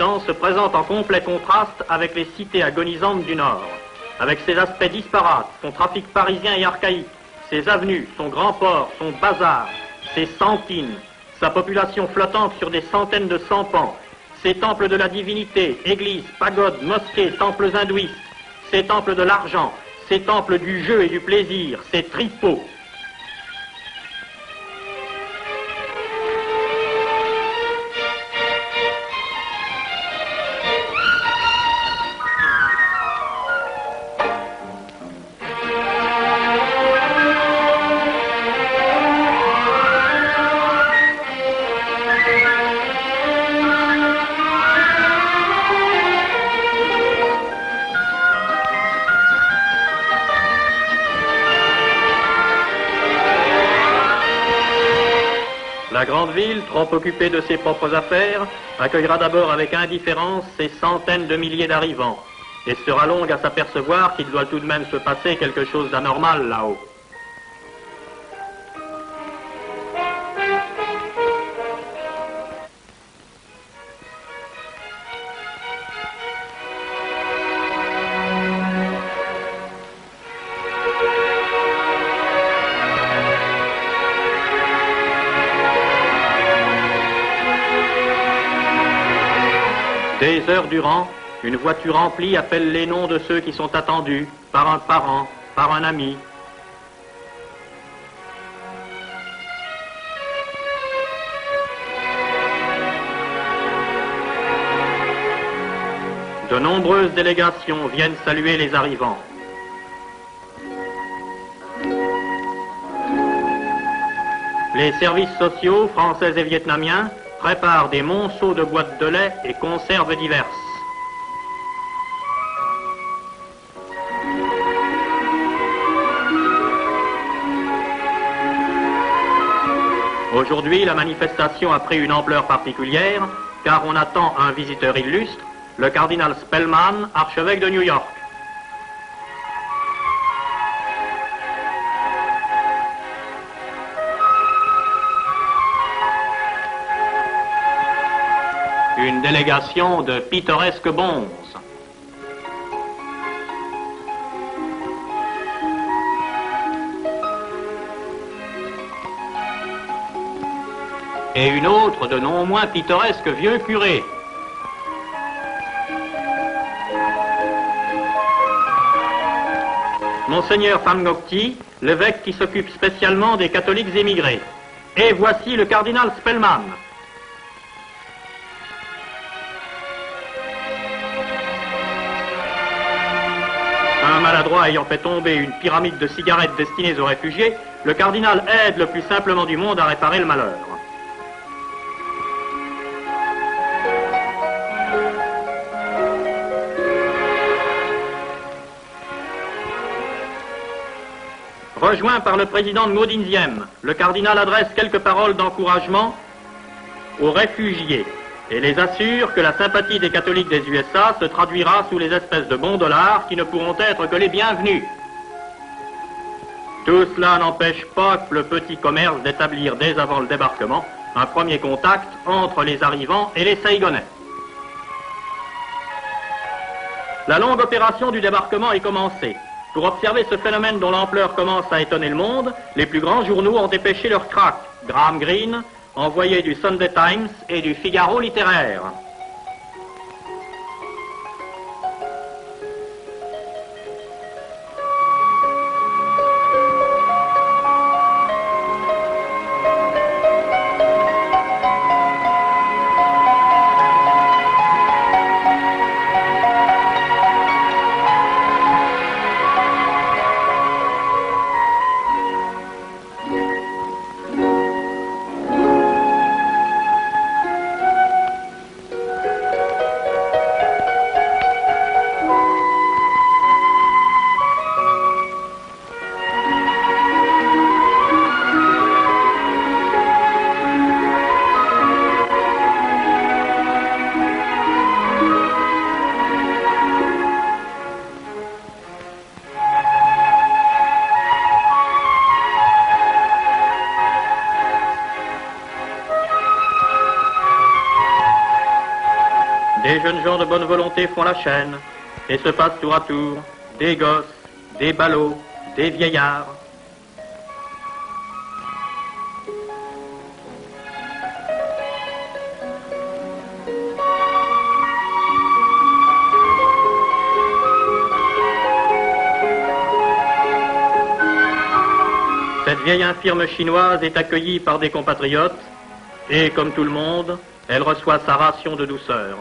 temps se présente en complet contraste avec les cités agonisantes du Nord, avec ses aspects disparates, son trafic parisien et archaïque, ses avenues, son grand port, son bazar, ses santines, sa population flottante sur des centaines de sampans, ses temples de la divinité, églises, pagodes, mosquées, temples hindouistes, ses temples de l'argent, ses temples du jeu et du plaisir, ses tripots. La grande ville, trop occupée de ses propres affaires, accueillera d'abord avec indifférence ces centaines de milliers d'arrivants et sera longue à s'apercevoir qu'il doit tout de même se passer quelque chose d'anormal là-haut. Des heures durant, une voiture remplie appelle les noms de ceux qui sont attendus, par un parent, par un ami. De nombreuses délégations viennent saluer les arrivants. Les services sociaux, français et vietnamiens, prépare des monceaux de boîtes de lait et conserves diverses. Aujourd'hui, la manifestation a pris une ampleur particulière, car on attend un visiteur illustre, le cardinal Spellman, archevêque de New York. Une délégation de pittoresques bonzes. Et une autre de non moins pittoresques vieux curés. Monseigneur Pham Ngoc Thi, l'évêque qui s'occupe spécialement des catholiques émigrés. Et voici le cardinal Spellman. Un maladroit ayant fait tomber une pyramide de cigarettes destinées aux réfugiés, le cardinal aide le plus simplement du monde à réparer le malheur. Rejoint par le président de Maudinzième, le cardinal adresse quelques paroles d'encouragement aux réfugiés et les assure que la sympathie des catholiques des USA se traduira sous les espèces de bons dollars qui ne pourront être que les bienvenus. Tout cela n'empêche pas le petit commerce d'établir dès avant le débarquement un premier contact entre les arrivants et les Saïgonais. La longue opération du débarquement est commencée. Pour observer ce phénomène dont l'ampleur commence à étonner le monde, les plus grands journaux ont dépêché leur crack, Graham Greene, envoyé du Sunday Times et du Figaro littéraire. Des jeunes gens de bonne volonté font la chaîne et se passent tour à tour des gosses, des ballots, des vieillards. Cette vieille infirme chinoise est accueillie par des compatriotes et, comme tout le monde, elle reçoit sa ration de douceur.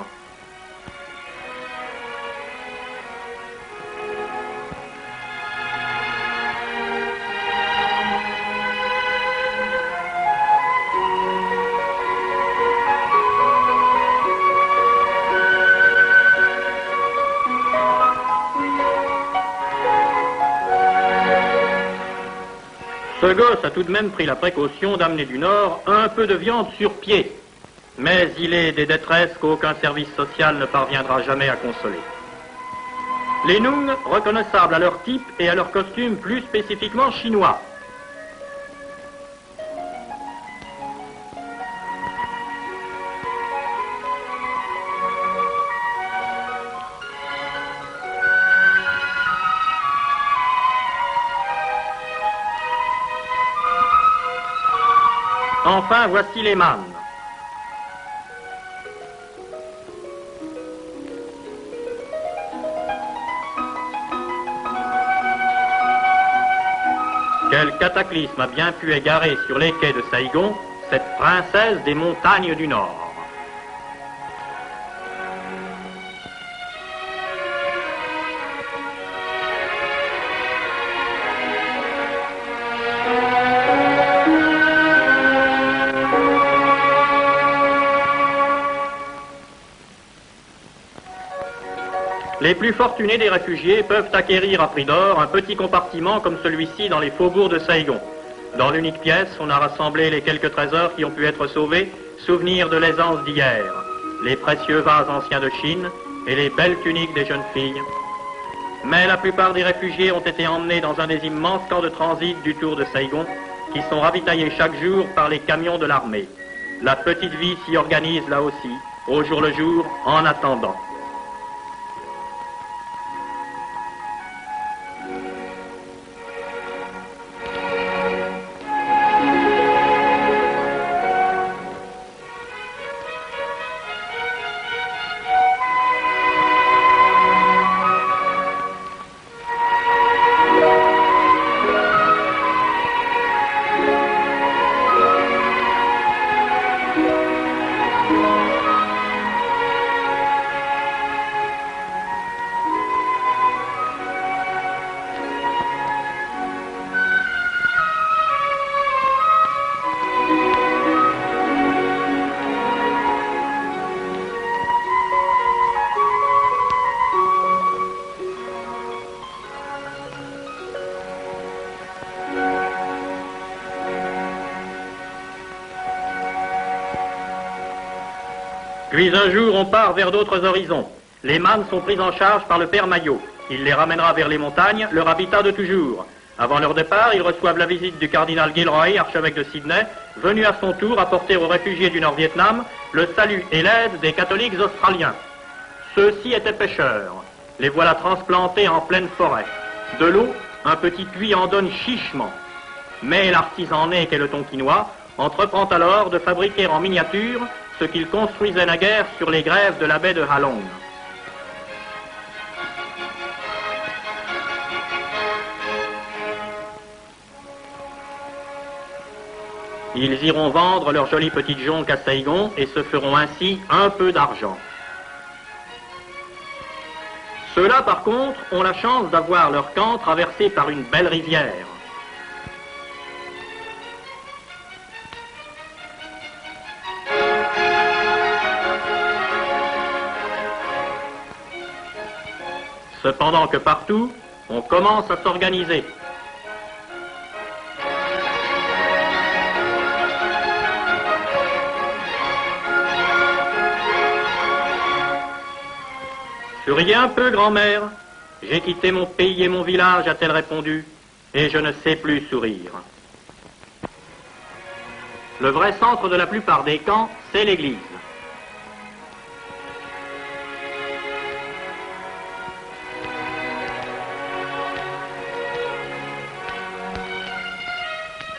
Ce gosse a tout de même pris la précaution d'amener du Nord un peu de viande sur pied. Mais il est des détresses qu'aucun service social ne parviendra jamais à consoler. Les Nung, reconnaissables à leur type et à leur costume plus spécifiquement chinois. Enfin, voici les mannes. Quel cataclysme a bien pu égarer sur les quais de Saïgon cette princesse des montagnes du Nord. Les plus fortunés des réfugiés peuvent acquérir à prix d'or un petit compartiment comme celui-ci dans les faubourgs de Saïgon. Dans l'unique pièce, on a rassemblé les quelques trésors qui ont pu être sauvés, souvenirs de l'aisance d'hier, les précieux vases anciens de Chine et les belles tuniques des jeunes filles. Mais la plupart des réfugiés ont été emmenés dans un des immenses camps de transit du Tour de Saïgon, qui sont ravitaillés chaque jour par les camions de l'armée. La petite vie s'y organise là aussi, au jour le jour, en attendant. Puis un jour, on part vers d'autres horizons. Les mannes sont prises en charge par le père Maillot. Il les ramènera vers les montagnes, leur habitat de toujours. Avant leur départ, ils reçoivent la visite du cardinal Gilroy, archevêque de Sydney, venu à son tour apporter aux réfugiés du Nord-Vietnam le salut et l'aide des catholiques australiens. Ceux-ci étaient pêcheurs. Les voilà transplantés en pleine forêt. De l'eau, un petit puits en donne chichement. Mais l'artisan né qu'est le Tonkinois entreprend alors de fabriquer en miniature ce qu'il construisait naguère sur les grèves de la baie de Halong. Ils iront vendre leurs jolies petites jonques à Saïgon et se feront ainsi un peu d'argent. Ceux-là, par contre, ont la chance d'avoir leur camp traversé par une belle rivière. Cependant que partout, on commence à s'organiser. Souriez un peu, grand-mère. J'ai quitté mon pays et mon village, a-t-elle répondu, et je ne sais plus sourire. Le vrai centre de la plupart des camps, c'est l'église.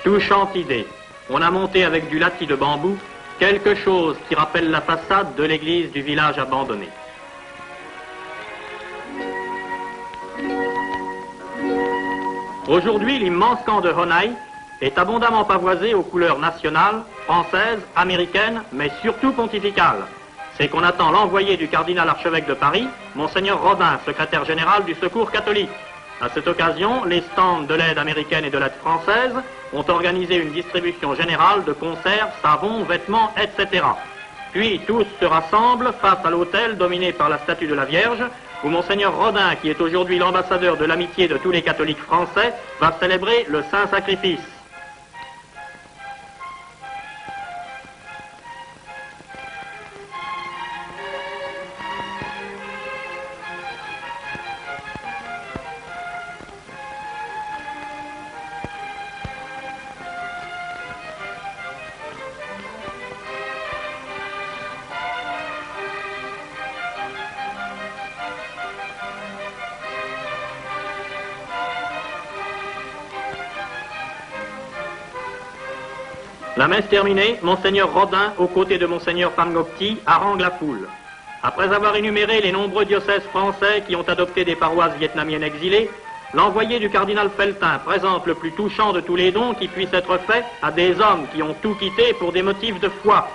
Touchante idée. On a monté avec du latis de bambou quelque chose qui rappelle la façade de l'église du village abandonné. Aujourd'hui, l'immense camp de Honai est abondamment pavoisé aux couleurs nationales, françaises, américaines, mais surtout pontificales. C'est qu'on attend l'envoyé du cardinal archevêque de Paris, Monseigneur Rodin, secrétaire général du Secours catholique. À cette occasion, les stands de l'aide américaine et de l'aide française ont organisé une distribution générale de conserves, savons, vêtements, etc. Puis tous se rassemblent face à l'autel dominé par la statue de la Vierge, où Monseigneur Rodin, qui est aujourd'hui l'ambassadeur de l'amitié de tous les catholiques français, va célébrer le Saint Sacrifice. La messe terminée, Monseigneur Rodin, aux côtés de Monseigneur Pamgopti, harangue la foule. Après avoir énuméré les nombreux diocèses français qui ont adopté des paroisses vietnamiennes exilées, l'envoyé du cardinal Feltin présente le plus touchant de tous les dons qui puissent être faits à des hommes qui ont tout quitté pour des motifs de foi.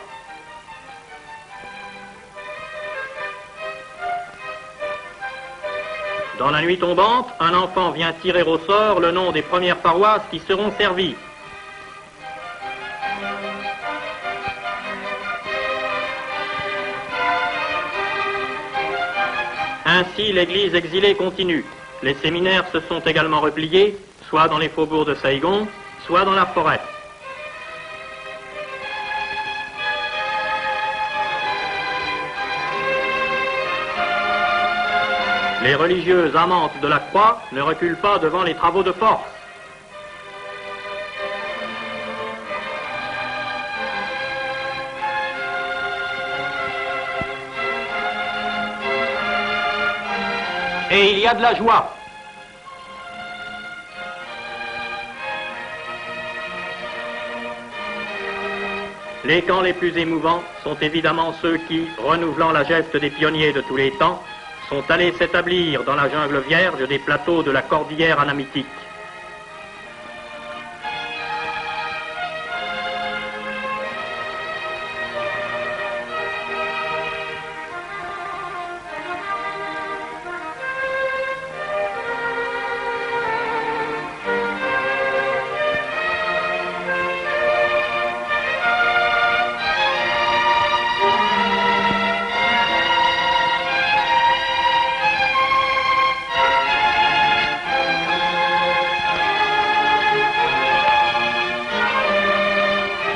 Dans la nuit tombante, un enfant vient tirer au sort le nom des premières paroisses qui seront servies. Ainsi, l'église exilée continue. Les séminaires se sont également repliés, soit dans les faubourgs de Saigon, soit dans la forêt. Les religieuses amantes de la croix ne reculent pas devant les travaux de force. Et il y a de la joie. Les camps les plus émouvants sont évidemment ceux qui, renouvelant la geste des pionniers de tous les temps, sont allés s'établir dans la jungle vierge des plateaux de la cordillère anamitique.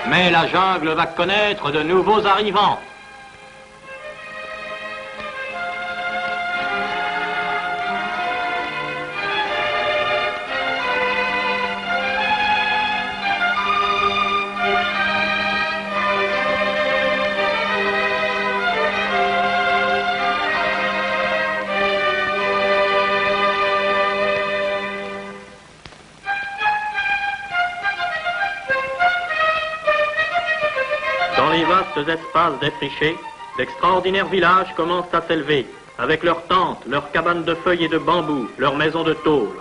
Mais la jungle va connaître de nouveaux arrivants. Dans les vastes espaces défrichés, d'extraordinaires villages commencent à s'élever, avec leurs tentes, leurs cabanes de feuilles et de bambou, leurs maisons de tôle.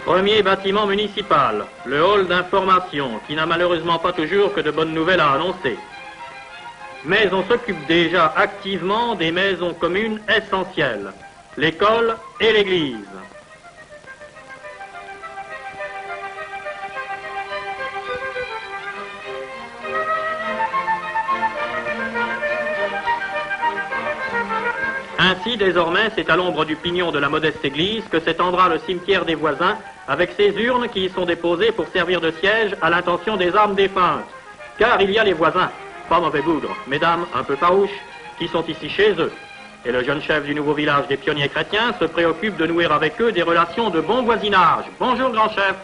Premier bâtiment municipal, le hall d'information, qui n'a malheureusement pas toujours que de bonnes nouvelles à annoncer. Mais on s'occupe déjà activement des maisons communes essentielles, l'école et l'église. Ainsi, désormais, c'est à l'ombre du pignon de la modeste église que s'étendra le cimetière des voisins, avec ses urnes qui y sont déposées pour servir de siège à l'intention des âmes défuntes. Car il y a les voisins, pas mauvais bougres, mesdames un peu farouches, qui sont ici chez eux. et le jeune chef du nouveau village des pionniers chrétiens se préoccupe de nouer avec eux des relations de bon voisinage. Bonjour, grand chef.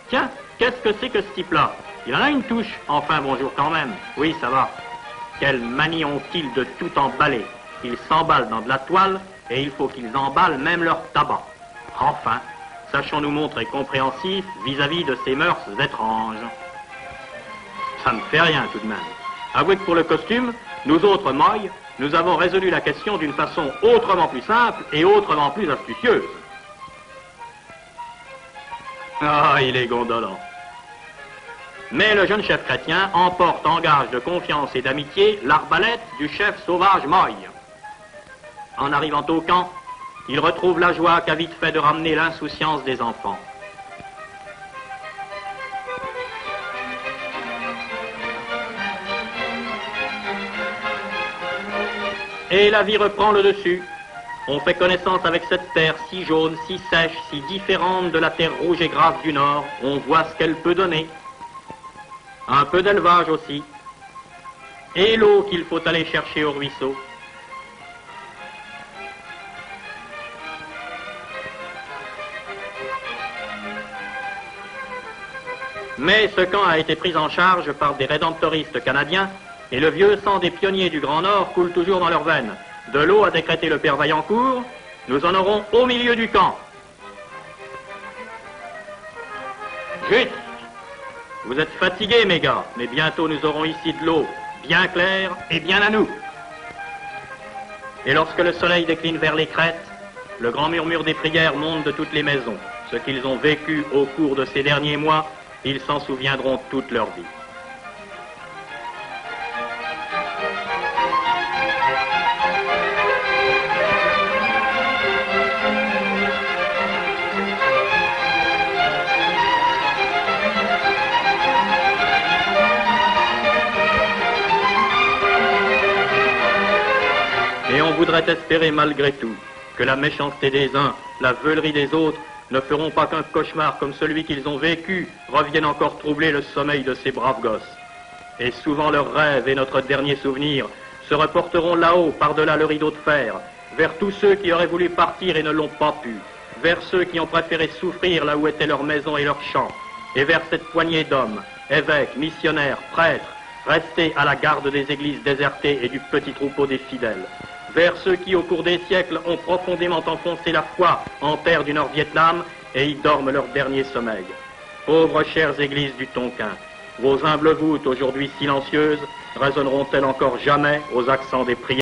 Tiens, qu'est-ce que c'est que ce type-là? Il en a une touche. Enfin, bonjour quand même. Oui, ça va. Quelle manie ont-ils de tout emballer? Ils s'emballent dans de la toile et il faut qu'ils emballent même leur tabac. Enfin, sachons nous montrer compréhensifs vis-à-vis de ces mœurs étranges. Ça me fait rien tout de même. Avouez que pour le costume, nous autres moilles, nous avons résolu la question d'une façon autrement plus simple et autrement plus astucieuse. Ah, il est gondolant. Mais le jeune chef chrétien emporte en gage de confiance et d'amitié l'arbalète du chef sauvage Moy. En arrivant au camp, il retrouve la joie qu'a vite fait de ramener l'insouciance des enfants. Et la vie reprend le dessus. On fait connaissance avec cette terre si jaune, si sèche, si différente de la terre rouge et grasse du Nord. On voit ce qu'elle peut donner. Un peu d'élevage aussi. Et l'eau qu'il faut aller chercher au ruisseau. Mais ce camp a été pris en charge par des rédemptoristes canadiens et le vieux sang des pionniers du Grand Nord coule toujours dans leurs veines. De l'eau a décrété le père Vaillancourt, nous en aurons au milieu du camp. Juste. Vous êtes fatigués, mes gars, mais bientôt nous aurons ici de l'eau bien claire et bien à nous. Et lorsque le soleil décline vers les crêtes, le grand murmure des prières monte de toutes les maisons. Ce qu'ils ont vécu au cours de ces derniers mois, ils s'en souviendront toute leur vie. Et on voudrait espérer malgré tout que la méchanceté des uns, la veulerie des autres, ne feront pas qu'un cauchemar comme celui qu'ils ont vécu revienne encore troubler le sommeil de ces braves gosses. Et souvent leurs rêves et notre dernier souvenir se reporteront là-haut, par-delà le rideau de fer, vers tous ceux qui auraient voulu partir et ne l'ont pas pu, vers ceux qui ont préféré souffrir là où étaient leurs maisons et leurs champs, et vers cette poignée d'hommes, évêques, missionnaires, prêtres, restés à la garde des églises désertées et du petit troupeau des fidèles, vers ceux qui, au cours des siècles, ont profondément enfoncé la foi en terre du Nord-Vietnam et y dorment leur dernier sommeil. Pauvres chères églises du Tonkin, vos humbles voûtes, aujourd'hui silencieuses, résonneront-elles encore jamais aux accents des prières?